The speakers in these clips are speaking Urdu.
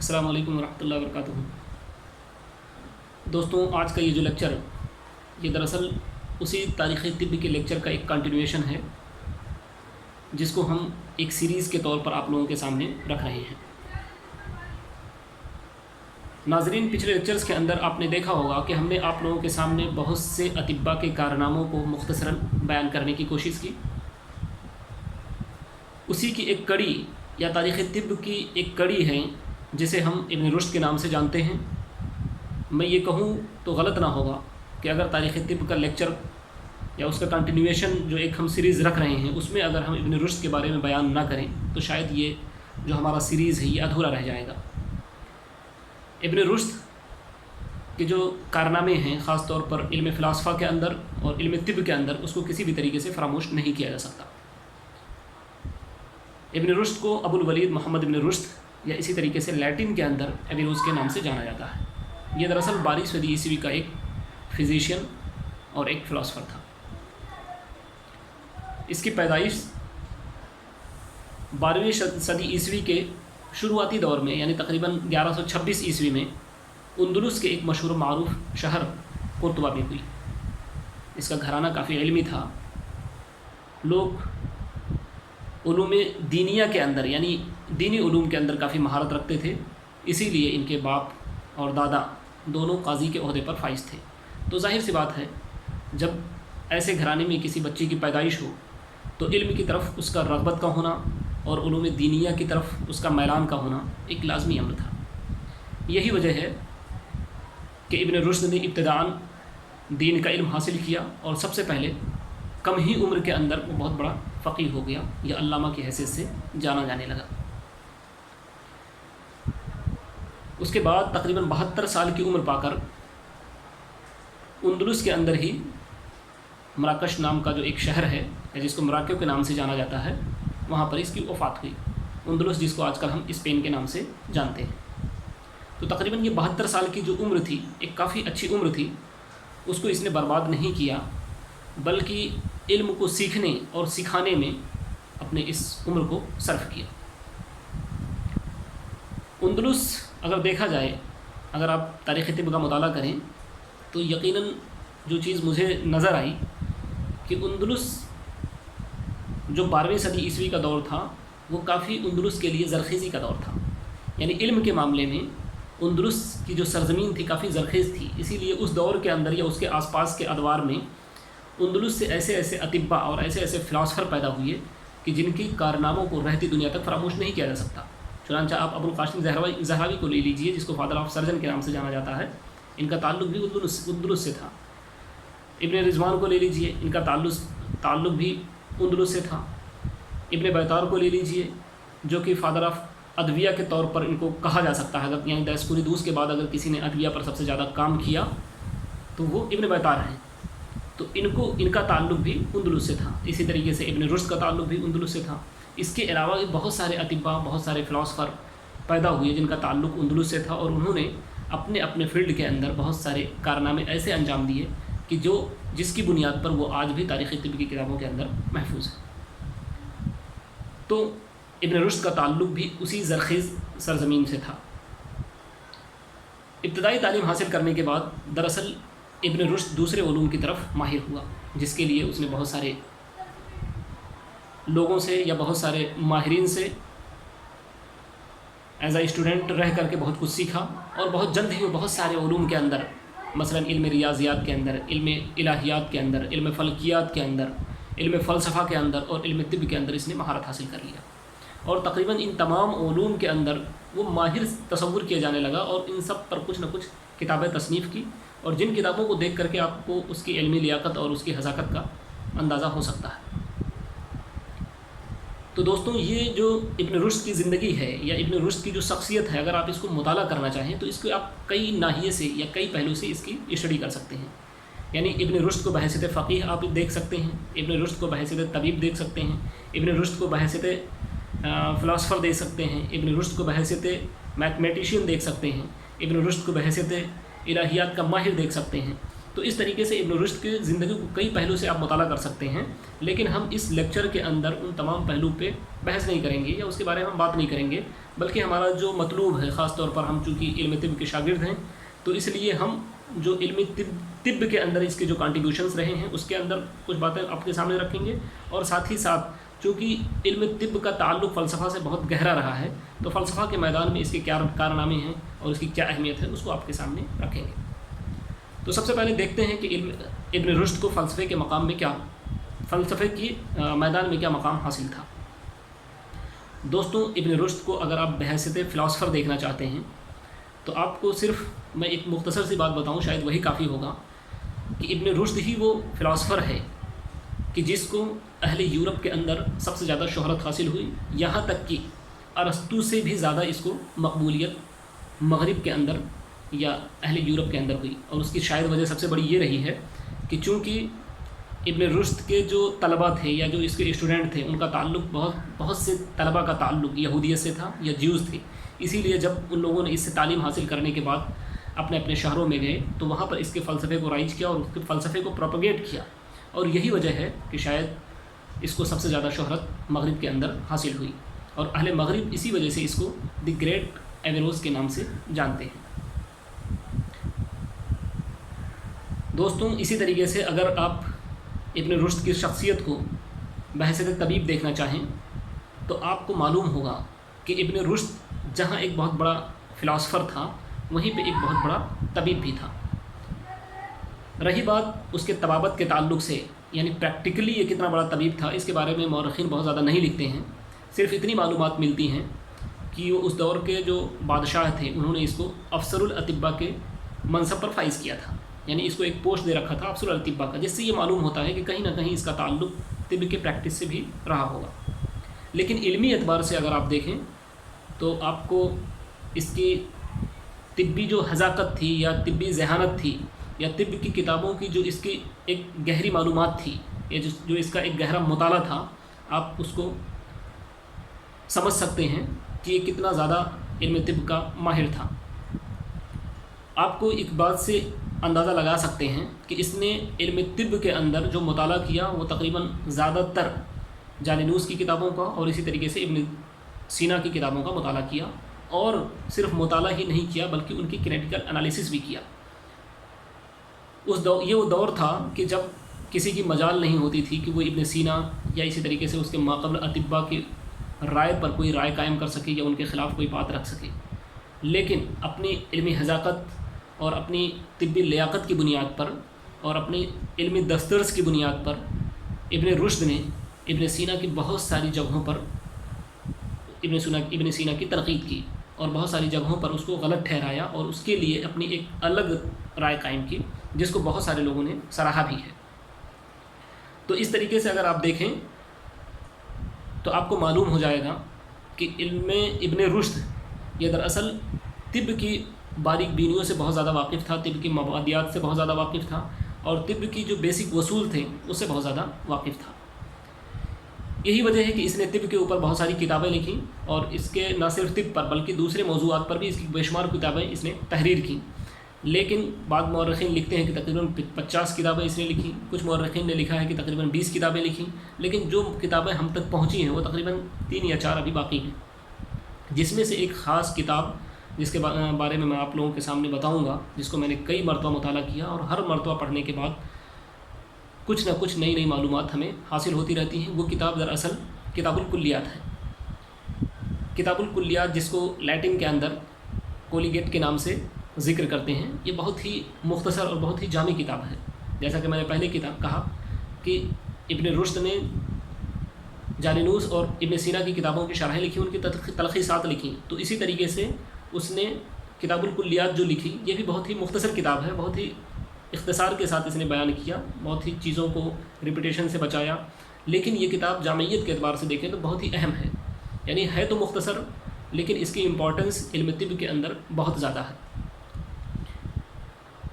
السلام علیکم ورحمۃ اللہ وبرکاتہ۔ دوستوں، آج کا یہ جو لیکچر یہ دراصل اسی تاریخ طب کے لیکچر کا ایک کنٹینیویشن ہے، جس کو ہم ایک سیریز کے طور پر آپ لوگوں کے سامنے رکھ رہے ہیں۔ ناظرین، پچھلے لیکچرز کے اندر آپ نے دیکھا ہوگا کہ ہم نے آپ لوگوں کے سامنے بہت سے اطباء کے کارناموں کو مختصراً بیان کرنے کی کوشش کی۔ اسی کی ایک کڑی یا تاریخ طب کی ایک کڑی ہے جسے ہم ابن رشد کے نام سے جانتے ہیں۔ میں یہ کہوں تو غلط نہ ہوگا کہ اگر تاریخ طب کا لیکچر یا اس کا کنٹینیویشن جو ایک ہم سیریز رکھ رہے ہیں، اس میں اگر ہم ابن رشد کے بارے میں بیان نہ کریں تو شاید یہ جو ہمارا سیریز ہے یہ ادھورا رہ جائے گا۔ ابن رشد کے جو کارنامے ہیں، خاص طور پر علم فلسفہ کے اندر اور علم طب کے اندر، اس کو کسی بھی طریقے سے فراموش نہیں کیا جا سکتا۔ ابن رشد کو ابو الولید محمد ابن رشد یا اسی طریقے سے لیٹن کے اندر ایویروز کے نام سے جانا جاتا ہے۔ یہ دراصل 12 صدی عیسوی کا ایک فزیشین اور ایک فلاسفر تھا۔ اس کی پیدائش 12ویں صدی عیسوی کے شروعاتی دور میں، یعنی تقریباً 1126 عیسوی میں اندلس کے ایک مشہور معروف شہر قرطبہ میں ہوئی۔ اس کا گھرانہ کافی علمی تھا۔ لوگ علوم دینیہ کے اندر، یعنی دینی علوم کے اندر کافی مہارت رکھتے تھے، اسی لیے ان کے باپ اور دادا دونوں قاضی کے عہدے پر فائز تھے۔ تو ظاہر سی بات ہے، جب ایسے گھرانے میں کسی بچے کی پیدائش ہو تو علم کی طرف اس کا رغبت کا ہونا اور علوم دینیہ کی طرف اس کا میلان کا ہونا ایک لازمی امر تھا۔ یہی وجہ ہے کہ ابن رشد نے ابتداءً دین کا علم حاصل کیا اور سب سے پہلے کم ہی عمر کے اندر وہ بہت بڑا فقیہ ہو گیا یا علامہ کی حیثیت سے جانا جانے لگا۔ اس کے بعد تقریباً 72 سال کی عمر پا کر اندلس کے اندر ہی مراکش نام کا جو ایک شہر ہے، جس کو مراکیو کے نام سے جانا جاتا ہے، وہاں پر اس کی وفات ہوئی۔ اندلس جس کو آج کل ہم اسپین کے نام سے جانتے ہیں۔ تو تقریباً یہ 72 سال کی جو عمر تھی، ایک کافی اچھی عمر تھی، اس کو اس نے برباد نہیں کیا، بلکہ علم کو سیکھنے اور سکھانے میں اپنے اس عمر کو صرف کیا۔ اندلس اگر دیکھا جائے، اگر آپ تاریخ طب کا مطالعہ کریں تو یقیناً جو چیز مجھے نظر آئی کہ اندلس جو 12ویں صدی عیسوی کا دور تھا، وہ کافی اندلس کے لیے زرخیزی کا دور تھا۔ یعنی علم کے معاملے میں اندلس کی جو سرزمین تھی کافی زرخیز تھی، اسی لیے اس دور کے اندر یا اس کے آس پاس کے ادوار میں اندلس سے ایسے ایسے اطباء اور ایسے ایسے فلاسفر پیدا ہوئے کہ جن کی کارناموں کو رہتی دنیا تک فراموش نہیں کیا جا سکتا۔ چنانچہ آپ ابو القاسم زہراوی کو لے لیجئے، جس کو فادر آف سرجن کے نام سے جانا جاتا ہے۔ ان کا تعلق بھی اندلس سے تھا۔ ابن رضوان کو لے لیجئے، ان کا تعلق بھی اندلس سے تھا۔ ابن بیطار کو لے لیجئے، جو کہ فادر آف ادویہ کے طور پر ان کو کہا جا سکتا ہے، یعنی دایسکوریدوس کے بعد اگر کسی نے ادویہ پر سب سے زیادہ کام کیا تو وہ ابن بیطار ہیں۔ تو ان کا تعلق بھی اندلس سے تھا۔ اسی طریقے سے ابن رشد کا تعلق بھی اندلس سے تھا۔ اس کے علاوہ بھی بہت سارے اطباء، بہت سارے فلاسفر پیدا ہوئے جن کا تعلق اندلس سے تھا، اور انہوں نے اپنے اپنے فیلڈ کے اندر بہت سارے کارنامے ایسے انجام دیے کہ جس کی بنیاد پر وہ آج بھی تاریخ طب کی کتابوں کے اندر محفوظ ہے۔ تو ابن رشد کا تعلق بھی اسی زرخیز سرزمین سے تھا۔ ابتدائی تعلیم حاصل کرنے کے بعد دراصل ابن رشد دوسرے علوم کی طرف ماہر ہوا، جس کے لیے اس نے بہت سارے لوگوں سے یا بہت سارے ماہرین سے ایز اے اسٹوڈنٹ رہ کر کے بہت کچھ سیکھا، اور بہت جلد ہی وہ بہت سارے علوم کے اندر، مثلا علم ریاضیات کے اندر، علم الہیات کے اندر، علم فلکیات کے اندر، علم فلسفہ کے اندر اور علم طب کے اندر اس نے مہارت حاصل کر لیا، اور تقریباً ان تمام علوم کے اندر وہ ماہر تصور کیا جانے لگا، اور ان سب پر کچھ نہ کچھ کتابیں تصنیف کی، اور جن کتابوں کو دیکھ کر کے آپ کو اس کی علمی لیاقت اور اس کی حذاقت کا اندازہ ہو سکتا ہے۔ تو دوستوں، یہ جو ابن رشد کی زندگی ہے یا ابن رشد کی جو شخصیت ہے، اگر آپ اس کو مطالعہ کرنا چاہیں تو اس کو آپ کئی ناحیے سے یا کئی پہلو سے اس کی اسٹڈی کر سکتے ہیں۔ یعنی ابن رشد کو بحیثیت فقیہ آپ دیکھ سکتے ہیں، ابن رشد کو بحیثیت طبیب دیکھ سکتے ہیں، ابن رشد کو بحیثیت فلاسفر دیکھ سکتے ہیں، ابن رشد کو بحیثیت میتھمیٹیشین دیکھ سکتے ہیں، ابن رشد کو بحیثیت الہیات کا ماہر دیکھ سکتے ہیں۔ تو اس طریقے سے ابن رشد کی زندگی کو کئی پہلو سے آپ مطالعہ کر سکتے ہیں، لیکن ہم اس لیکچر کے اندر ان تمام پہلو پہ بحث نہیں کریں گے یا اس کے بارے میں ہم بات نہیں کریں گے، بلکہ ہمارا جو مطلوب ہے، خاص طور پر ہم چونکہ علم طب کے شاگرد ہیں، تو اس لیے ہم جو علم طب کے اندر اس کے جو کنٹریبیوشنز رہے ہیں اس کے اندر کچھ باتیں آپ کے سامنے رکھیں گے، اور ساتھ ہی ساتھ چونکہ علم طب کا تعلق فلسفہ سے بہت گہرا رہا ہے، تو فلسفہ کے میدان میں اس کے کیا کارنامے ہیں اور اس کی کیا اہمیت ہے اس کو آپ کے سامنے رکھیں گے۔ تو سب سے پہلے دیکھتے ہیں کہ ابن رشد کو فلسفے کے مقام میں فلسفے کی میدان میں کیا مقام حاصل تھا۔ دوستوں، ابن رشد کو اگر آپ بحیثیت فلاسفر دیکھنا چاہتے ہیں تو آپ کو صرف میں ایک مختصر سی بات بتاؤں، شاید وہی کافی ہوگا، کہ ابن رشد ہی وہ فلاسفر ہے کہ جس کو اہل یورپ کے اندر سب سے زیادہ شہرت حاصل ہوئی، یہاں تک کہ ارسطو سے بھی زیادہ اس کو مقبولیت مغرب کے اندر یا اہل یورپ کے اندر ہوئی، اور اس کی شاید وجہ سب سے بڑی یہ رہی ہے کہ چونکہ ابن رشد کے جو طلبہ تھے یا جو اس کے اسٹوڈنٹ تھے ان کا تعلق بہت سے طلبہ کا تعلق یہودیت سے تھا یا جیوز تھے، اسی لیے جب ان لوگوں نے اس سے تعلیم حاصل کرنے کے بعد اپنے اپنے شہروں میں گئے تو وہاں پر اس کے فلسفے کو رائج کیا اور اس کے فلسفے کو پروپیگیٹ کیا، اور یہی وجہ ہے کہ شاید اس کو سب سے زیادہ شہرت مغرب کے اندر حاصل ہوئی، اور اہل مغرب اسی وجہ سے اس کو دی گریٹ ایویروز کے نام سے جانتے ہیں۔ دوستوں، اسی طریقے سے اگر آپ ابن رشد کی شخصیت کو بحیثیت طبیب دیکھنا چاہیں تو آپ کو معلوم ہوگا کہ ابن رشد جہاں ایک بہت بڑا فلاسفر تھا وہیں پہ ایک بہت بڑا طبیب بھی تھا۔ رہی بات اس کے طبابت کے تعلق سے، یعنی پریکٹیکلی یہ کتنا بڑا طبیب تھا، اس کے بارے میں مورخین بہت زیادہ نہیں لکھتے ہیں، صرف اتنی معلومات ملتی ہیں کہ وہ اس دور کے جو بادشاہ تھے انہوں نے اس کو افسر الاطباء کے منصب پر فائز کیا تھا، یعنی اس کو ایک پوسٹ دے رکھا تھا افسر الاطباء کا، جس سے یہ معلوم ہوتا ہے کہ کہیں نہ کہیں اس کا تعلق طب کے پریکٹس سے بھی رہا ہوگا۔ لیکن علمی اعتبار سے اگر آپ دیکھیں تو آپ کو اس کی طبی جو حذاقت تھی یا طبی ذہانت تھی یا طب کی کتابوں کی جو اس کی ایک گہری معلومات تھی یا جو اس کا ایک گہرا مطالعہ تھا، آپ اس کو سمجھ سکتے ہیں کہ یہ کتنا زیادہ علم طب کا ماہر تھا۔ آپ کو ایک بات سے اندازہ لگا سکتے ہیں کہ اس نے علم طب کے اندر جو مطالعہ کیا وہ تقریباً زیادہ تر جالینوس کی کتابوں کا اور اسی طریقے سے ابن سینا کی کتابوں کا مطالعہ کیا، اور صرف مطالعہ ہی نہیں کیا بلکہ ان کی کریٹیکل انالیسس بھی کیا۔ یہ وہ دور تھا کہ جب کسی کی مجال نہیں ہوتی تھی کہ وہ ابن سینا یا اسی طریقے سے اس کے ماقبل اطباء کی رائے پر کوئی رائے قائم کر سکے یا ان کے خلاف کوئی بات رکھ سکے، لیکن اپنی علمی حذاقت اور اپنی طبی لیاقت کی بنیاد پر اور اپنی علمی دسترس کی بنیاد پر ابن رشد نے ابن سینا کی بہت ساری جگہوں پر ابن سینا کی تنقید کی اور بہت ساری جگہوں پر اس کو غلط ٹھہرایا اور اس کے لیے اپنی ایک الگ رائے قائم کی، جس کو بہت سارے لوگوں نے سراہا بھی ہے۔ تو اس طریقے سے اگر آپ دیکھیں تو آپ کو معلوم ہو جائے گا کہ علم ابن رشد یہ دراصل طب کی باریک بینیوں سے بہت زیادہ واقف تھا، طب کی مبادیات سے بہت زیادہ واقف تھا، اور طب کی جو بیسک اصول تھے اس سے بہت زیادہ واقف تھا۔ یہی وجہ ہے کہ اس نے طب کے اوپر بہت ساری کتابیں لکھیں، اور اس کے نہ صرف طب پر بلکہ دوسرے موضوعات پر بھی اس کی بے شمار کتابیں اس نے تحریر کیں۔ لیکن بعض مورخین لکھتے ہیں کہ تقریباً 50 کتابیں اس نے لکھیں، کچھ مورخین نے لکھا ہے کہ تقریباً 20 کتابیں لکھیں، لیکن جو کتابیں ہم تک پہنچی ہیں وہ تقریباً 3 یا 4 ابھی باقی ہیں، جس میں سے ایک خاص کتاب جس کے بارے میں آپ لوگوں کے سامنے بتاؤں گا، جس کو میں نے کئی مرتبہ مطالعہ کیا اور ہر مرتبہ پڑھنے کے بعد کچھ نہ کچھ نئی نئی معلومات ہمیں حاصل ہوتی رہتی ہیں۔ وہ کتاب دراصل کتاب الکلیات ہے۔ کتاب الکلیات جس کو لیٹن کے اندر کولیگیٹ کے نام سے ذکر کرتے ہیں، یہ بہت ہی مختصر اور بہت ہی جامع کتاب ہے۔ جیسا کہ میں نے پہلے کہا کہ ابن رشد نے جالینوس اور ابن سینا کی کتابوں کی شرحیں لکھی، ان کی تلخیصات لکھیں، تو اسی طریقے سے اس نے کتاب الکلیات جو لکھی یہ بھی بہت ہی مختصر کتاب ہے، بہت ہی اختصار کے ساتھ اس نے بیان کیا، بہت ہی چیزوں کو ریپیٹیشن سے بچایا، لیکن یہ کتاب جامعیت کے اعتبار سے دیکھیں تو بہت ہی اہم ہے، یعنی ہے تو مختصر لیکن اس کی امپورٹنس علم طب کے اندر بہت زیادہ ہے۔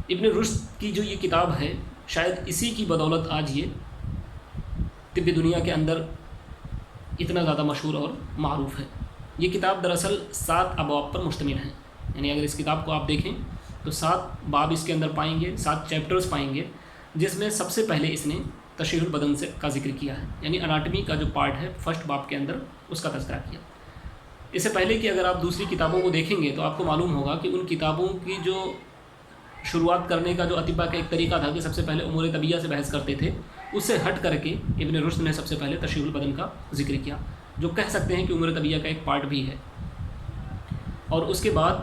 ابن رشد کی جو یہ کتاب ہے شاید اسی کی بدولت آج یہ طب دنیا کے اندر اتنا زیادہ مشہور اور معروف ہے۔ یہ کتاب دراصل 7 ابواب پر مشتمل ہے، یعنی اگر اس کتاب کو آپ دیکھیں تو 7 باب اس کے اندر پائیں گے، 7 چیپٹرز پائیں گے، جس میں سب سے پہلے اس نے تشریح البدن کا ذکر کیا ہے، یعنی اناٹمی کا جو پارٹ ہے فرسٹ باب کے اندر اس کا تذکرہ کیا۔ اس سے پہلے کہ اگر آپ دوسری کتابوں کو دیکھیں گے تو آپ کو معلوم ہوگا کہ ان کتابوں کی جو شروعات کرنے کا جو اطباء کا ایک طریقہ تھا کہ سب سے پہلے امور طبیعہ سے بحث کرتے تھے، اس سے ہٹ کر کے ابن رشد نے سب سے پہلے تشریح البدن کا ذکر کیا، جو کہہ سکتے ہیں کہ امور طبیعہ کا ایک پارٹ بھی ہے۔ اور اس کے بعد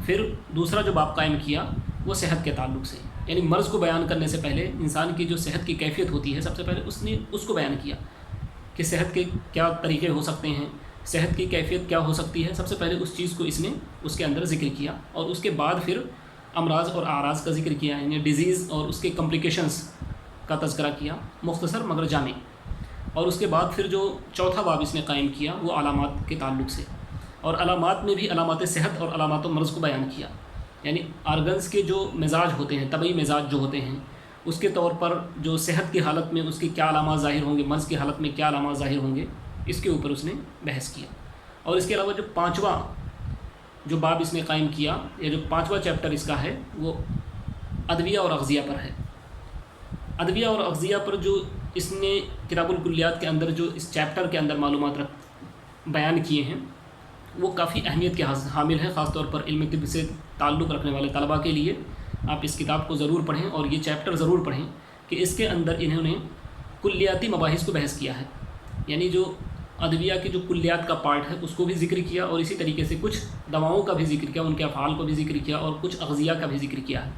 پھر دوسرا جو باب قائم کیا وہ صحت کے تعلق سے، یعنی مرض کو بیان کرنے سے پہلے انسان کی جو صحت کی کیفیت ہوتی ہے سب سے پہلے اس نے اس کو بیان کیا کہ صحت کے کیا طریقے ہو سکتے ہیں، صحت کی کیفیت کیا ہو سکتی ہے، سب سے پہلے اس چیز کو اس نے اس کے اندر ذکر کیا، اور اس کے بعد پھر امراض اور اعراض کا ذکر کیا، یعنی ڈیزیز اور اس کے کمپلیکیشنز کا تذکرہ کیا، مختصر مگر جامع۔ اور اس کے بعد پھر جو چوتھا باب اس نے قائم کیا وہ علامات کے تعلق سے، اور علامات میں بھی علامات صحت اور علامات مرض کو بیان کیا، یعنی آرگنز کے جو مزاج ہوتے ہیں، طبعی مزاج جو ہوتے ہیں، اس کے طور پر جو صحت کی حالت میں اس کی کیا علامات ظاہر ہوں گے، مرض کی حالت میں کیا علامات ظاہر ہوں گے، اس کے اوپر اس نے بحث کیا۔ اور اس کے علاوہ جو پانچواں جو باب اس نے قائم کیا، یا جو پانچواں چیپٹر اس کا ہے، وہ ادویہ اور اغذیہ پر ہے۔ ادویہ اور اغذیہ پر جو اس نے کتاب الکلیات کے اندر جو اس چیپٹر کے اندر معلومات بیان کیے ہیں وہ کافی اہمیت کے حامل ہیں، خاص طور پر علم طب سے تعلق رکھنے والے طلباء کے لیے۔ آپ اس کتاب کو ضرور پڑھیں اور یہ چیپٹر ضرور پڑھیں کہ اس کے اندر انہوں نے کلیاتی مباحث کو بحث کیا ہے، یعنی جو ادویہ کے جو کلیات کا پارٹ ہے اس کو بھی ذکر کیا، اور اسی طریقے سے کچھ دواؤں کا بھی ذکر کیا، ان کے افعال کو بھی ذکر کیا، اور کچھ اغذیہ کا بھی ذکر کیا ہے۔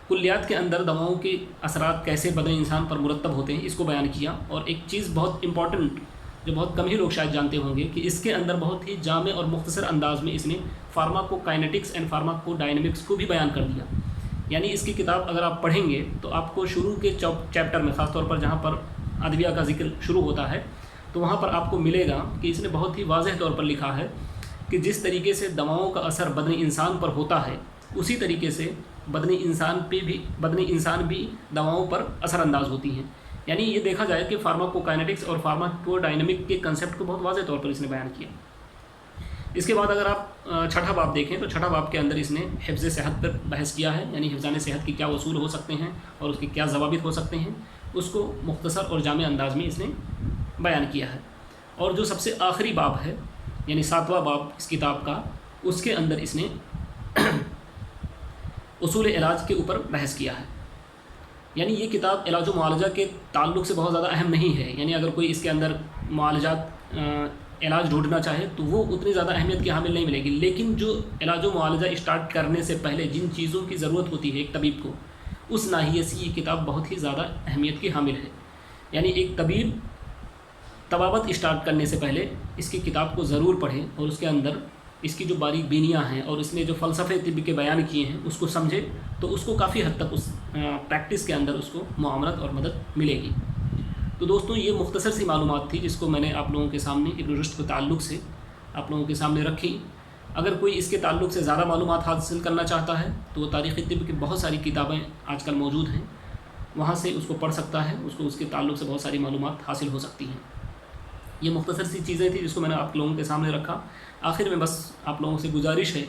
کلیات کے اندر دواؤں کے اثرات کیسے بدن انسان پر مرتب ہوتے ہیں اس کو بیان کیا، اور ایک چیز بہت امپورٹنٹ جو بہت کم ہی لوگ شاید جانتے ہوں گے کہ اس کے اندر بہت ہی جامع اور مختصر انداز میں اس نے فارماکوکائنیٹکس اینڈ فارماکوڈائنمکس کو بھی بیان کر دیا۔ یعنی اس کی کتاب اگر آپ پڑھیں گے تو آپ کو شروع کے چیپٹر میں، خاص طور پر جہاں پر ادویہ کا ذکر شروع ہوتا ہے، تو وہاں پر آپ کو ملے گا کہ اس نے بہت ہی واضح طور پر لکھا ہے کہ جس طریقے سے دواؤں کا اثر بدن انسان پر ہوتا ہے، اسی طریقے سے بدن انسان بھی دواؤں پر اثر انداز ہوتی ہیں۔ یعنی یہ دیکھا جائے کہ فارماکوکائنیٹکس اور فارماکوڈائنمک کے کنسیپٹ کو بہت واضح طور پر اس نے بیان کیا۔ اس کے بعد اگر آپ چھٹا باب دیکھیں تو چھٹا باب کے اندر اس نے حفظ صحت پر بحث کیا ہے، یعنی حفظان صحت کی کیا اصول ہو سکتے ہیں اور اس کے کیا ضوابط ہو سکتے ہیں، اس کو مختصر اور جامع انداز میں اس نے بیان کیا ہے۔ اور جو سب سے آخری باب ہے، یعنی 7واں باب اس کتاب کا، اس کے اندر اس نے اصول علاج کے اوپر بحث کیا ہے۔ یعنی یہ کتاب علاج و معالجہ کے تعلق سے بہت زیادہ اہم نہیں ہے، یعنی اگر کوئی اس کے اندر معالجات علاج ڈھونڈنا چاہے تو وہ اتنی زیادہ اہمیت کی حامل نہیں ملے گی، لیکن جو علاج و معالجہ اسٹارٹ کرنے سے پہلے جن چیزوں کی ضرورت ہوتی ہے ایک طبیب کو، اس ناحیے سے یہ کتاب بہت ہی زیادہ اہمیت کی حامل ہے۔ یعنی ایک طبیب طبابت اسٹارٹ کرنے سے پہلے اس کی کتاب کو ضرور پڑھیں اور اس کے اندر اس کی جو باریک بینیاں ہیں اور اس نے جو فلسفے طب کے بیان کیے ہیں اس کو سمجھے تو اس کو کافی حد تک اس پریکٹس کے اندر اس کو معاونت اور مدد ملے گی۔ تو دوستوں، یہ مختصر سی معلومات تھی جس کو میں نے آپ لوگوں کے سامنے ابن رشد کے تعلق سے آپ لوگوں کے سامنے رکھی۔ اگر کوئی اس کے تعلق سے زیادہ معلومات حاصل کرنا چاہتا ہے تو وہ تاریخ طب کی بہت ساری کتابیں آج کل موجود ہیں، وہاں سے اس کو پڑھ سکتا ہے، اس کو اس کے تعلق سے بہت ساری معلومات حاصل ہو سکتی ہیں۔ یہ مختصر سی چیزیں تھیں جس کو میں نے آپ لوگوں کے سامنے رکھا۔ آخر میں بس آپ لوگوں سے گزارش ہے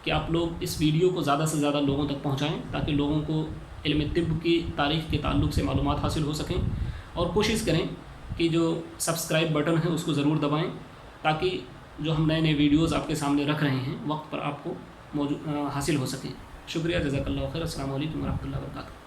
کہ آپ لوگ اس ویڈیو کو زیادہ سے زیادہ لوگوں تک پہنچائیں تاکہ لوگوں کو علم طب کی تاریخ کے تعلق سے معلومات حاصل ہو سکیں، اور کوشش کریں کہ جو سبسکرائب بٹن ہے اس کو ضرور دبائیں تاکہ جو ہم نئے ویڈیوز آپ کے سامنے رکھ رہے ہیں وقت پر آپ کو حاصل ہو سکیں۔ شکریہ، جزاک اللہ خیر، السلام علیکم ورحمۃ اللہ وبرکاتہ۔